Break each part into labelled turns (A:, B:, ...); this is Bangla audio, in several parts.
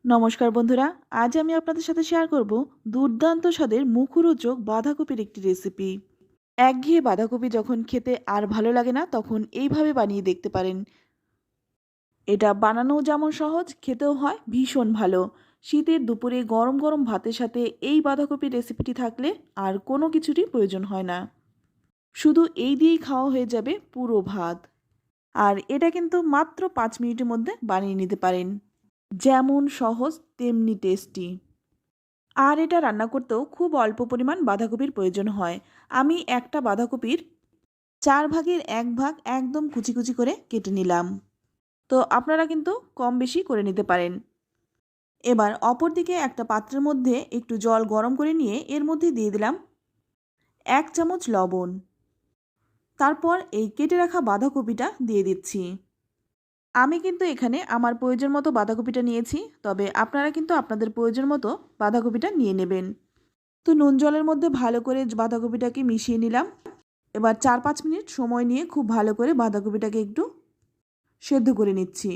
A: নমস্কার বন্ধুরা, আজ আমি আপনাদের সাথে শেয়ার করব দুর্দান্ত স্বাদের মুখরোচক বাঁধাকপির একটি রেসিপি। একঘেয়ে বাঁধাকপি যখন খেতে আর ভালো লাগে না, তখন এইভাবে বানিয়ে দেখতে পারেন। এটা বানানোও যেমন সহজ, খেতেও হয় ভীষণ ভালো। শীতের দুপুরে গরম গরম ভাতের সাথে এই বাঁধাকপির রেসিপিটি থাকলে আর কোনো কিছুরই প্রয়োজন হয় না। শুধু এই দিয়েই খাওয়া হয়ে যাবে পুরো ভাত। আর এটা কিন্তু মাত্র 5 মিনিটের মধ্যে বানিয়ে নিতে পারেন। যেমন সহজ তেমনি টেস্টি। আর এটা রান্না করতেও খুব অল্প পরিমাণ বাঁধাকপির প্রয়োজন হয়। আমি একটা বাঁধাকপির 1/4 ভাগ একদম কুচি কুচি করে কেটে নিলাম। তো আপনারা কিন্তু কম বেশি করে নিতে পারেন। এবার অপর দিকে একটা পাত্রের মধ্যে একটু জল গরম করে নিয়ে এর মধ্যে দিয়ে দিলাম 1 চামচ লবণ। তারপর এই কেটে রাখা বাঁধাকপিটা দিয়ে দিচ্ছি। আমি কিন্তু এখানে আমার প্রয়োজন মতো বাঁধাকপিটা নিয়েছি, তবে আপনারা কিন্তু আপনাদের প্রয়োজন মতো বাঁধাকপিটা নিয়ে নেবেন। তো নুন জলের মধ্যে ভালো করে বাঁধাকপিটাকে মিশিয়ে নিলাম। এবার 4-5 মিনিট সময় নিয়ে খুব ভালো করে বাঁধাকপিটাকে একটু সেদ্ধ করে নিচ্ছি।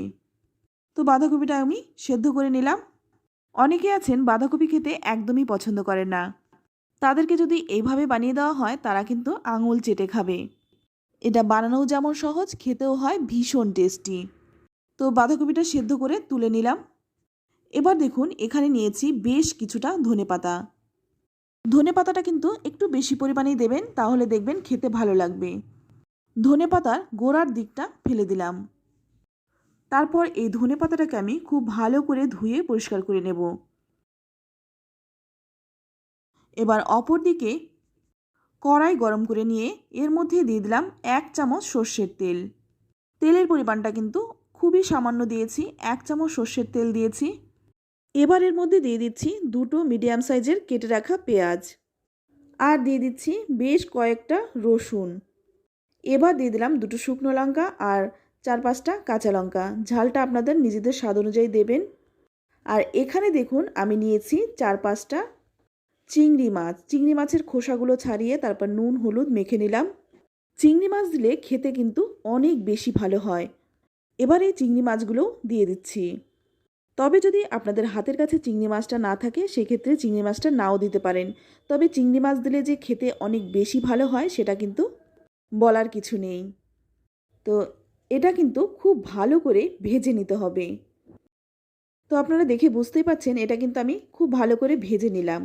A: তো বাঁধাকপিটা আমি সেদ্ধ করে নিলাম। অনেকে আছেন বাঁধাকপি খেতে একদমই পছন্দ করেন না। তাদেরকে যদি এইভাবে বানিয়ে দেওয়া হয়, তারা কিন্তু আঙুল চেটে খাবে। এটা বানানোও যেমন সহজ, খেতেও হয় ভীষণ টেস্টি। তো বাঁধাকপিটা সেদ্ধ করে তুলে নিলাম। এবার দেখুন, এখানে নিয়েছি বেশ কিছুটা ধনেপাতা। ধনেপাতাটা কিন্তু একটু বেশি পরিমাণেই দেবেন, তাহলে দেখবেন খেতে ভালো লাগবে। ধনেপাতার গোড়ার দিকটা ফেলে দিলাম। তারপর এই ধনেপাতাটাকে আমি খুব ভালো করে ধুয়ে পরিষ্কার করে নেব। এবার অপর দিকে কড়াই গরম করে নিয়ে এর মধ্যে দিয়ে দিলাম 1 চামচ সর্ষের তেল। তেলের পরিমাণটা কিন্তু খুবই সামান্য দিয়েছি, 1 চামচ সর্ষের তেল দিয়েছি। এবার এর মধ্যে দিয়ে দিচ্ছি দুটো মিডিয়াম সাইজের কেটে রাখা পেঁয়াজ। আর দিয়ে দিচ্ছি বেশ কয়েকটা রসুন। এবার দিয়ে দিলাম দুটো শুকনো লঙ্কা আর 4-5টা কাঁচা লঙ্কা। ঝালটা আপনাদের নিজেদের স্বাদ অনুযায়ী দেবেন। আর এখানে দেখুন, আমি নিয়েছি 4-5টা চিংড়ি মাছ। চিংড়ি মাছের খোসাগুলো ছাড়িয়ে তারপর নুন হলুদ মেখে নিলাম। চিংড়ি মাছ দিলে খেতে কিন্তু অনেক বেশি ভালো হয়। এবার এই চিংড়ি মাছগুলো দিয়ে দিচ্ছি। তবে যদি আপনাদের হাতের কাছে চিংড়ি মাছটা না থাকে, সেক্ষেত্রে চিংড়ি মাছটা নাও দিতে পারেন। তবে চিংড়ি মাছ দিলে যে খেতে অনেক বেশি ভালো হয়, সেটা কিন্তু বলার কিছু নেই। তো এটা কিন্তু খুব ভালো করে ভেজে নিতে হবে। তো আপনারা দেখে বুঝতেই পাচ্ছেন, এটা কিন্তু আমি খুব ভালো করে ভেজে নিলাম।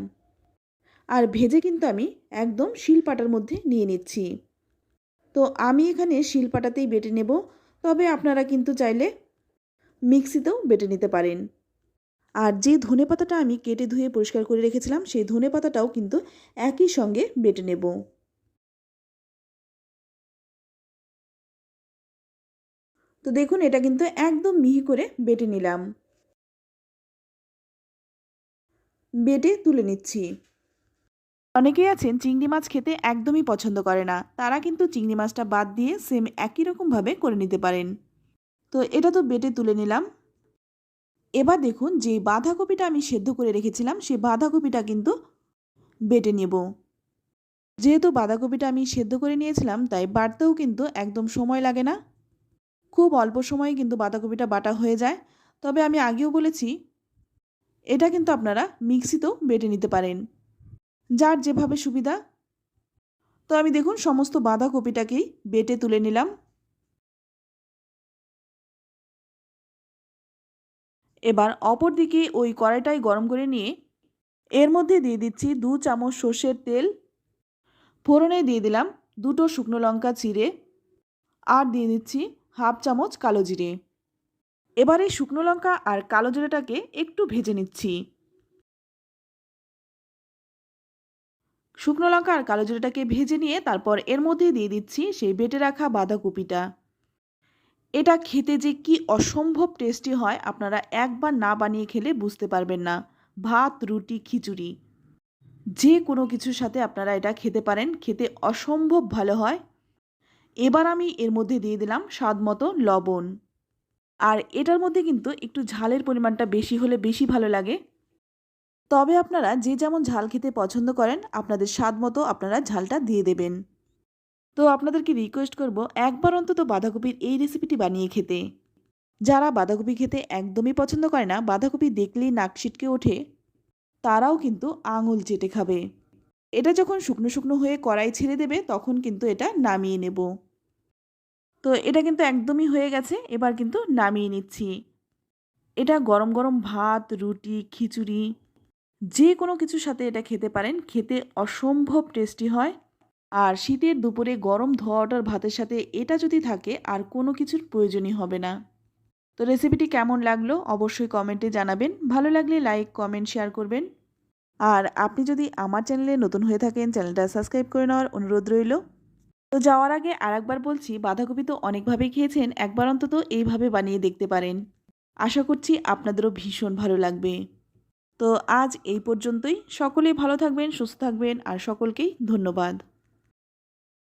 A: আর ভেজে কিন্তু আমি একদম শিলপাটার মধ্যে নিয়ে নিচ্ছি। তো আমি এখানে শিলপাটাতেই বেটে নেব, তবে আপনারা কিন্তু চাইলে মিক্সিতেও বেটে নিতে পারেন। আর যে ধনেপাতাটা আমি কেটে ধুয়ে পরিষ্কার করে রেখেছিলাম, সেই ধনেপাতাটাও কিন্তু একই সঙ্গে বেটে নেব। তো দেখুন, এটা কিন্তু একদম মিহি করে বেটে নিলাম। বেটে তুলে নিচ্ছি। অনেকেই আছেন চিংড়ি মাছ খেতে একদমই পছন্দ করে না, তারা কিন্তু চিংড়ি মাছটা বাদ দিয়ে সেম একই রকমভাবে করে নিতে পারেন। তো এটা তো বেটে তুলে নিলাম। এবার দেখুন, যে বাঁধাকপিটা আমি সেদ্ধ করে রেখেছিলাম, সেই বাঁধাকপিটা কিন্তু বেটে নেব। যেহেতু বাঁধাকপিটা আমি সেদ্ধ করে নিয়েছিলাম, তাই বাটতেও কিন্তু একদম সময় লাগে না। খুব অল্প সময়ে কিন্তু বাঁধাকপিটা বাটা হয়ে যায়। তবে আমি আগেও বলেছি, এটা কিন্তু আপনারা মিক্সিতেও বেটে নিতে পারেন, যার যেভাবে সুবিধা। তো আমি দেখুন সমস্ত বাঁধাকপিটাকেই বেটে তুলে নিলাম। এবার অপর দিকে ওই কড়াইটাই গরম করে নিয়ে এর মধ্যে দিয়ে দিচ্ছি 2 চামচ সর্ষের তেল। ফোড়নে দিয়ে দিলাম দুটো শুকনো লঙ্কা চিড়ে। আর দিয়ে দিচ্ছি 1/2 চামচ কালো জিরে। এবারে শুকনো লঙ্কা আর কালো জিরেটাকে একটু ভেজে নিচ্ছি। শুকনো লঙ্কা আর কালো জিরেটাকে ভেজে নিয়ে তারপর এর মধ্যে দিয়ে দিচ্ছি সেই বেটে রাখা বাঁধাকপিটা। এটা খেতে যে কি অসম্ভব টেস্টি হয়, আপনারা একবার না বানিয়ে খেলে বুঝতে পারবেন না। ভাত, রুটি, খিচুড়ি যে কোনো কিছুর সাথে আপনারা এটা খেতে পারেন, খেতে অসম্ভব ভালো হয়। এবার আমি এর মধ্যে দিয়ে দিলাম স্বাদ মতো লবণ। আর এটার মধ্যে কিন্তু একটু ঝালের পরিমাণটা বেশি হলে বেশি ভালো লাগে। তবে আপনারা যে যেমন ঝাল খেতে পছন্দ করেন, আপনাদের স্বাদ মতো আপনারা ঝালটা দিয়ে দেবেন। তো আপনাদেরকে রিকোয়েস্ট করব, একবার অন্তত বাঁধাকপির এই রেসিপিটি বানিয়ে খেতে। যারা বাঁধাকপি খেতে একদমই পছন্দ করে না, বাঁধাকপি দেখলেই নাক ছিটকে ওঠে, তারাও কিন্তু আঙুল চেটে খাবে। এটা যখন শুকনো শুকনো হয়ে কড়াই ছেড়ে দেবে তখন কিন্তু এটা নামিয়ে নেব। তো এটা কিন্তু একদমই হয়ে গেছে, এবার কিন্তু নামিয়ে নিচ্ছি। এটা গরম গরম ভাত, রুটি, খিচুড়ি যে কোনো কিছুর সাথে এটা খেতে পারেন। খেতে অসম্ভব টেস্টি হয়। আর শীতের দুপুরে গরম ধোয়া ওঠার ভাতের সাথে এটা যদি থাকে আর কোনো কিছুর প্রয়োজনই হবে না। তো রেসিপিটি কেমন লাগলো অবশ্যই কমেন্টে জানাবেন। ভালো লাগলে লাইক, কমেন্ট, শেয়ার করবেন। আর আপনি যদি আমার চ্যানেলে নতুন হয়ে থাকেন, চ্যানেলটা সাবস্ক্রাইব করে নেওয়ার অনুরোধ রইল। তো যাওয়ার আগে আরেকবার বলছি, বাঁধাকপি তো অনেকভাবেই খেয়েছেন, একবার অন্তত এইভাবে বানিয়ে দেখতে পারেন। আশা করছি আপনাদেরও ভীষণ ভালো লাগবে। তো আজ এই পর্যন্তই। সকলেই ভালো থাকবেন, সুস্থ থাকবেন আর সকলকেই ধন্যবাদ।